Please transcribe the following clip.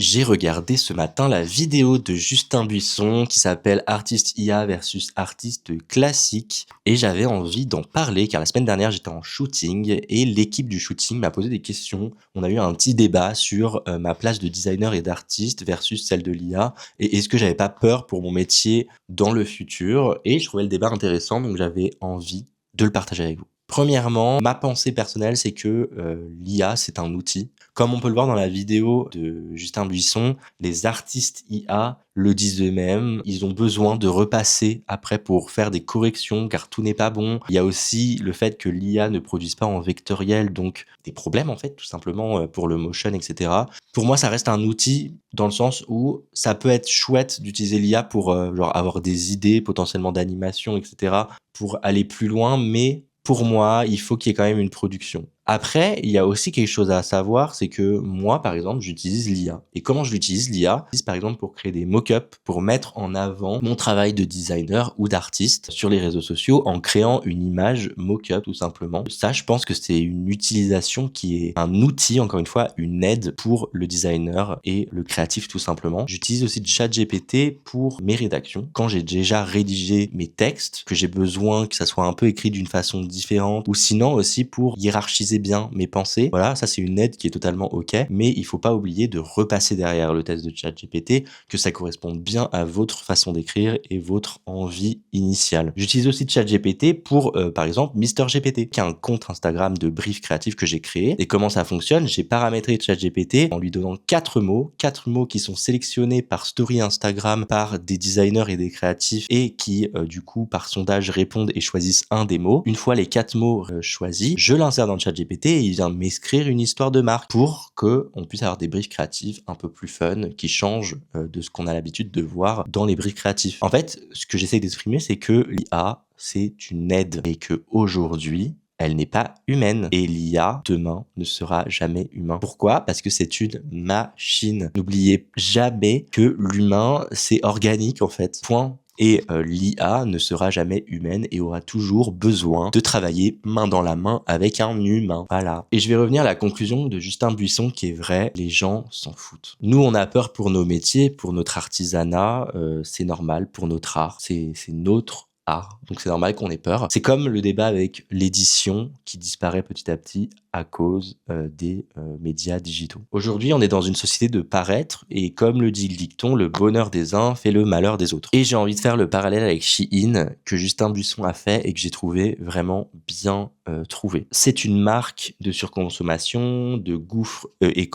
J'ai regardé ce matin la vidéo de Justin Buisson qui s'appelle Artiste IA versus artiste classique et j'avais envie d'en parler car la semaine dernière j'étais en shooting et l'équipe du shooting m'a posé des questions. On a eu un petit débat sur ma place de designer et d'artiste versus celle de l'IA et est-ce que j'avais pas peur pour mon métier dans le futur, et je trouvais le débat intéressant donc j'avais envie de le partager avec vous. Premièrement, ma pensée personnelle, c'est que l'IA, c'est un outil. Comme on peut le voir dans la vidéo de Justin Buisson, les artistes IA le disent eux-mêmes. Ils ont besoin de repasser après pour faire des corrections car tout n'est pas bon. Il y a aussi le fait que l'IA ne produise pas en vectoriel, donc des problèmes en fait, tout simplement pour le motion, etc. Pour moi, ça reste un outil dans le sens où ça peut être chouette d'utiliser l'IA pour genre avoir des idées potentiellement d'animation, etc. pour aller plus loin, mais pour moi, il faut qu'il y ait quand même une production. Après, il y a aussi quelque chose à savoir, c'est que moi, par exemple, j'utilise l'IA. Et comment je l'utilise, l'IA? J'utilise par exemple pour créer des mock-ups, pour mettre en avant mon travail de designer ou d'artiste sur les réseaux sociaux en créant une image mock-up tout simplement. Ça, je pense que c'est une utilisation qui est un outil, encore une fois, une aide pour le designer et le créatif tout simplement. J'utilise aussi ChatGPT pour mes rédactions. Quand j'ai déjà rédigé mes textes, que j'ai besoin que ça soit un peu écrit d'une façon différente, ou sinon aussi pour hiérarchiser bien mes pensées. Voilà, ça c'est une aide qui est totalement ok, mais il faut pas oublier de repasser derrière le test de ChatGPT, que ça corresponde bien à votre façon d'écrire et votre envie initiale. J'utilise aussi ChatGPT pour, par exemple, Mister GPT, qui est un compte Instagram de brief créatif que j'ai créé. Et comment ça fonctionne? J'ai paramétré ChatGPT en lui donnant 4 mots qui sont sélectionnés par story Instagram par des designers et des créatifs et qui, du coup, par sondage répondent et choisissent un des mots. Une fois les 4 mots choisis, je l'insère dans ChatGPT et il vient m'écrire une histoire de marque pour que on puisse avoir des briefs créatifs un peu plus fun qui changent de ce qu'on a l'habitude de voir dans les briefs créatifs. En fait, ce que j'essaie d'exprimer, c'est que l'IA, c'est une aide et que aujourd'hui, elle n'est pas humaine. Et l'IA, demain, ne sera jamais humain. Pourquoi? Parce que c'est une machine. N'oubliez jamais que l'humain, c'est organique, en fait. Point. Et l'IA ne sera jamais humaine et aura toujours besoin de travailler main dans la main avec un humain. Voilà. Et je vais revenir à la conclusion de Justin Buisson qui est vraie, les gens s'en foutent. Nous, on a peur pour nos métiers, pour notre artisanat, c'est normal, pour notre art, c'est notre art. Donc c'est normal qu'on ait peur. C'est comme le débat avec l'édition qui disparaît petit à petit à cause des médias digitaux. Aujourd'hui, on est dans une société de paraître et comme le dit le dicton, le bonheur des uns fait le malheur des autres. Et j'ai envie de faire le parallèle avec Shein que Justin Buisson a fait et que j'ai trouvé vraiment bien trouvé. C'est une marque de surconsommation, de gouffre écologique